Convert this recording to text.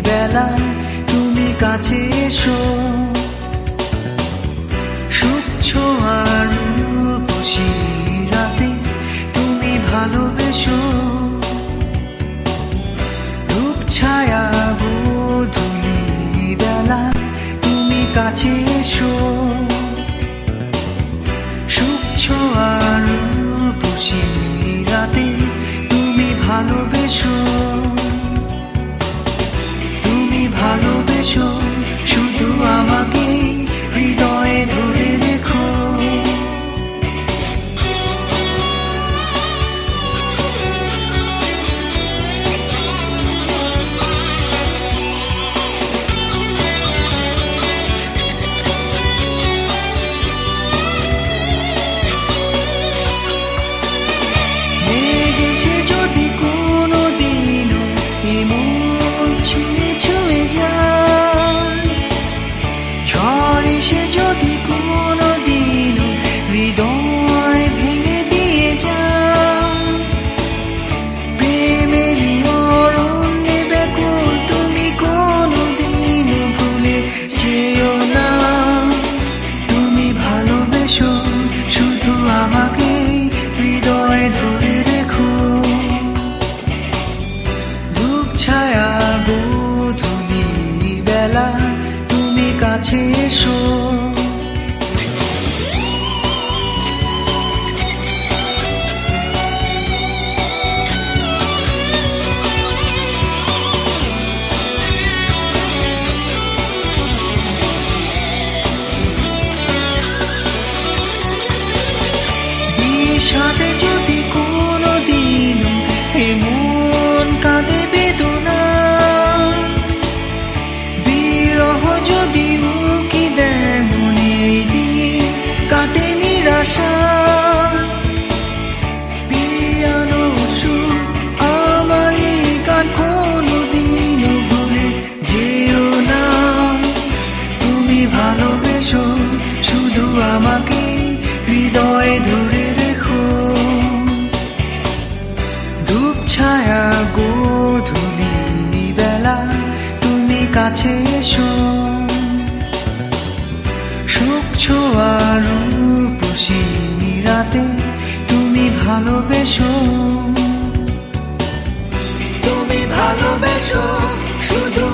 বেলায় তুমি কাছে এসো, সুখ ছোঁয়ার রূপসী রাতে তুমি ভালোবেসো, রূপ ছায়া গোধূলি বেলায় তুমি কাছে এসো, সুখ ছোঁয়ার রূপসী রাতে তুমি ভালোবেসো, তুমি ভালোবেসো শুধু আমাকে হৃদয়ে ধরে রেখো। সে যদি কোনোদিন হৃদয় ভেঙে দিয়ে যায়, প্রেমেরই অরণ্যে ব্যাকুল তুমি কোনোদিন ভুলে যেও না। তুমি ভালোবেসো শুধু আমাকে হৃদয়ে ধরে রেখো, ধূপ ছায়া গোধূলি বেলা তুমি কাছে এসো। বিষাদে যদি কোনোদিন এমন কাঁদে বেদনা, বিরহ যদি উকি দেয় মনে দিয়ে কাটে নিরাশা, পিয়ানো সুর আমারই গান কোনোদিন ভুলে যেও না। তুমি ভালোবেসো শুধু আমাকে হৃদয়ে ধরে রেখো, ধূপ ছায়া গোধূলি বেলা তুমি কাছে এসো, সুখ ছোঁয়া রূপসী রাতে তুমি ভালোবেসো, তুমি ভালোবেসো শুধু